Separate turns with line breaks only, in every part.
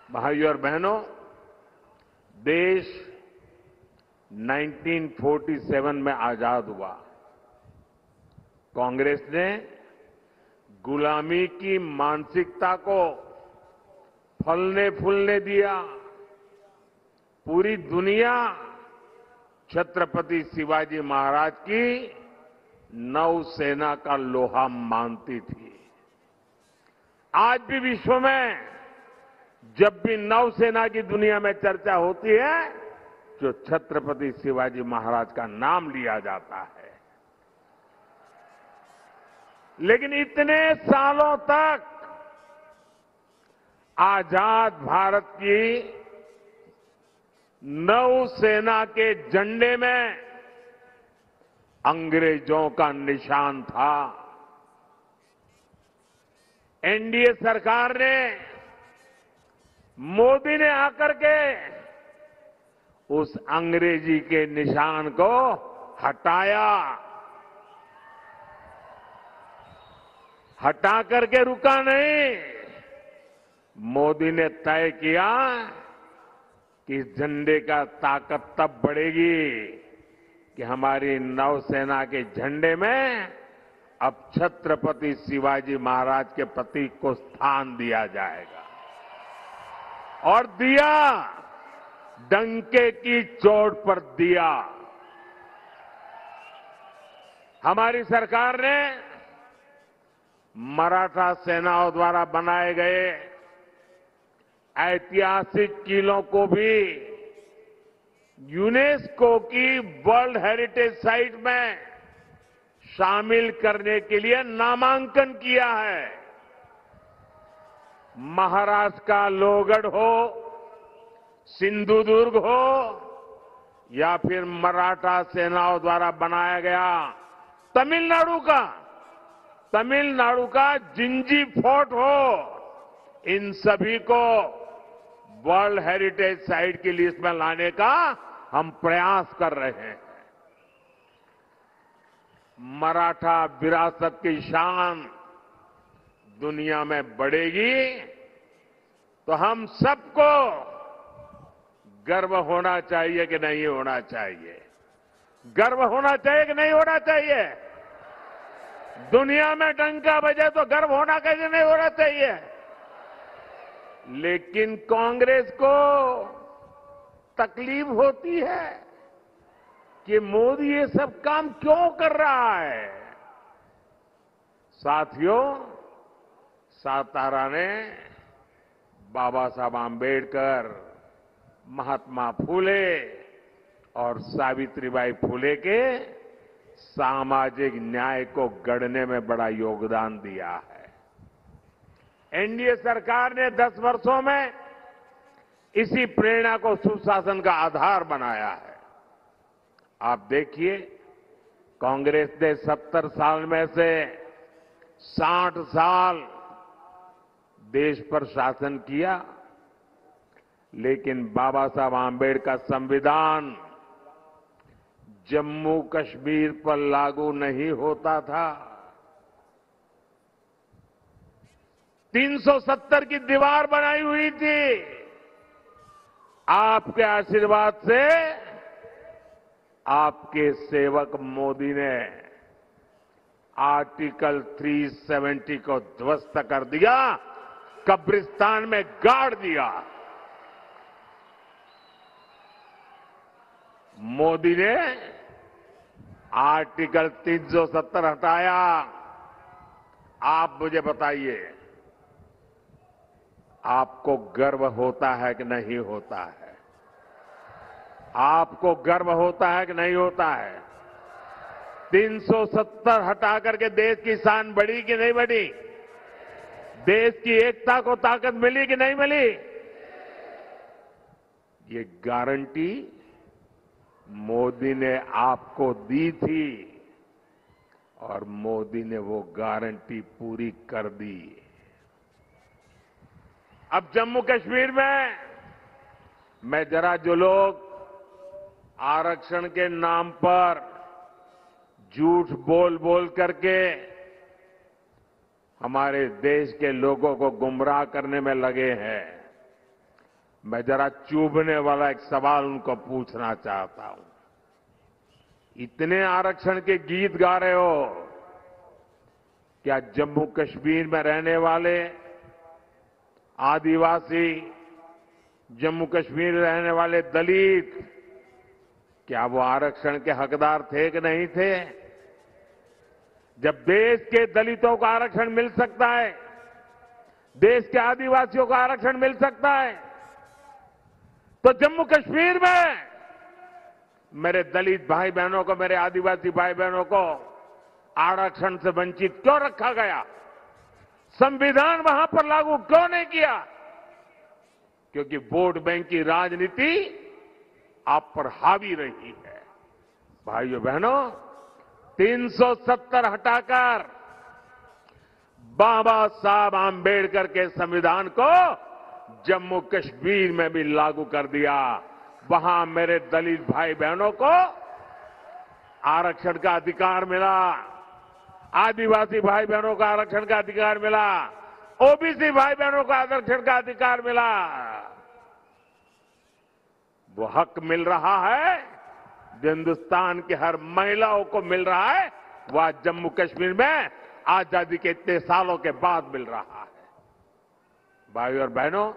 भाइयों और बहनों, देश 1947 में आजाद हुआ। कांग्रेस ने गुलामी की मानसिकता को फलने फूलने दिया। पूरी दुनिया छत्रपति शिवाजी महाराज की नौसेना का लोहा मानती थी। आज भी विश्व में जब भी नौसेना की दुनिया में चर्चा होती है तो छत्रपति शिवाजी महाराज का नाम लिया जाता है। लेकिन इतने सालों तक आजाद भारत की नौसेना के झंडे में अंग्रेजों का निशान था। एनडीए सरकार ने, मोदी ने आकर के उस अंग्रेजी के निशान को हटाया। हटा करके रुका नहीं। मोदी ने तय किया कि इस झंडे का ताकत तब बढ़ेगी कि हमारी नौसेना के झंडे में अब छत्रपति शिवाजी महाराज के प्रतीक को स्थान दिया जाएगा। और दिया, डंके की चोट पर दिया। हमारी सरकार ने मराठा सेनाओं द्वारा बनाए गए ऐतिहासिक किलों को भी यूनेस्को की वर्ल्ड हेरिटेज साइट में शामिल करने के लिए नामांकन किया है। महाराष्ट्र का लोहगढ़ हो, सिंधुदुर्ग हो या फिर मराठा सेनाओं द्वारा बनाया गया तमिलनाडु का जिंजी फोर्ट हो, इन सभी को वर्ल्ड हेरिटेज साइट की लिस्ट में लाने का हम प्रयास कर रहे हैं। मराठा विरासत की शान दुनिया में बढ़ेगी तो हम सबको गर्व होना चाहिए कि नहीं होना चाहिए? गर्व होना चाहिए कि नहीं होना चाहिए? दुनिया में डंका बजे तो गर्व होना कैसे नहीं होना चाहिए? लेकिन कांग्रेस को तकलीफ होती है कि मोदी ये सब काम क्यों कर रहा है। साथियों, सातारा ने बाबा साहब आंबेडकर, महात्मा फूले और सावित्रीबाई फूले के सामाजिक न्याय को गढ़ने में बड़ा योगदान दिया है। एनडीए सरकार ने 10 वर्षों में इसी प्रेरणा को सुशासन का आधार बनाया है। आप देखिए, कांग्रेस ने 70 साल में से 60 साल देश पर शासन किया, लेकिन बाबा साहब आंबेडकर संविधान जम्मू कश्मीर पर लागू नहीं होता था। 370 की दीवार बनाई हुई थी। आपके आशीर्वाद से आपके सेवक मोदी ने आर्टिकल 370 को ध्वस्त कर दिया, कब्रिस्तान में गाड़ दिया। मोदी ने आर्टिकल 370 हटाया। आप मुझे बताइए, आपको गर्व होता है कि नहीं होता है? आपको गर्व होता है कि नहीं होता है? 370 हटा करके देश की शान बढ़ी कि नहीं बढ़ी? देश की एकता को ताकत मिली कि नहीं मिली? ये गारंटी मोदी ने आपको दी थी और मोदी ने वो गारंटी पूरी कर दी। अब जम्मू कश्मीर में मैं जरा जो लोग आरक्षण के नाम पर झूठ बोल बोल करके हमारे देश के लोगों को गुमराह करने में लगे हैं, मैं जरा चुभने वाला एक सवाल उनको पूछना चाहता हूं। इतने आरक्षण के गीत गा रहे हो, क्या जम्मू कश्मीर में रहने वाले आदिवासी, जम्मू कश्मीर में रहने वाले दलित, क्या वो आरक्षण के हकदार थे कि नहीं थे? जब देश के दलितों को आरक्षण मिल सकता है, देश के आदिवासियों को आरक्षण मिल सकता है, तो जम्मू कश्मीर में मेरे दलित भाई बहनों को, मेरे आदिवासी भाई बहनों को आरक्षण से वंचित क्यों रखा गया? संविधान वहां पर लागू क्यों नहीं किया? क्योंकि वोट बैंक की राजनीति आप पर हावी रही है। भाइयों बहनों, 370 हटाकर बाबा साहब आंबेडकर के संविधान को जम्मू कश्मीर में भी लागू कर दिया। वहां मेरे दलित भाई बहनों को आरक्षण का अधिकार मिला, आदिवासी भाई बहनों को आरक्षण का अधिकार मिला, ओबीसी भाई बहनों को आरक्षण का अधिकार मिला। वो हक मिल रहा है जो हिंदुस्तान के हर महिलाओं को मिल रहा है, वो आज जम्मू कश्मीर में आजादी के इतने सालों के बाद मिल रहा है। भाइयों और बहनों,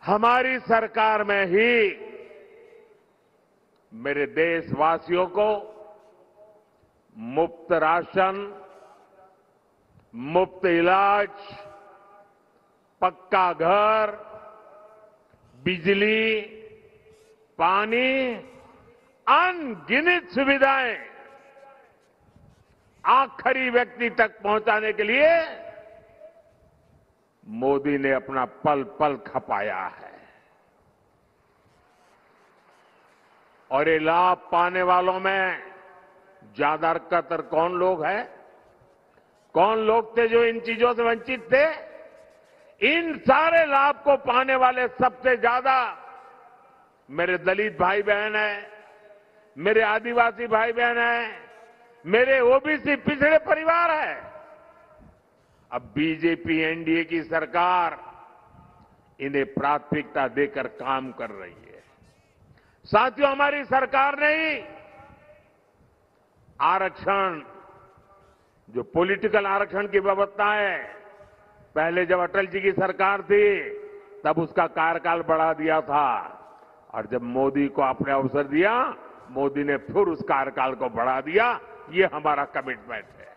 हमारी सरकार में ही मेरे देशवासियों को मुफ्त राशन, मुफ्त इलाज, पक्का घर, बिजली, पानी, अनगिनत सुविधाएं आखिरी व्यक्ति तक पहुंचाने के लिए मोदी ने अपना पल पल खपाया है। और ये लाभ पाने वालों में ज्यादातर कौन लोग हैं? कौन लोग थे जो इन चीजों से वंचित थे? इन सारे लाभ को पाने वाले सबसे ज्यादा मेरे दलित भाई बहन हैं, मेरे आदिवासी भाई बहन हैं, मेरे ओबीसी पिछड़े परिवार हैं। अब बीजेपी एनडीए की सरकार इन्हें प्राथमिकता देकर काम कर रही है। साथियों, हमारी सरकार ने ही आरक्षण, जो पॉलिटिकल आरक्षण की व्यवस्था है, पहले जब अटल जी की सरकार थी तब उसका कार्यकाल बढ़ा दिया था, और जब मोदी को आपने अवसर दिया, मोदी ने फिर उस कार्यकाल को बढ़ा दिया। ये हमारा कमिटमेंट है।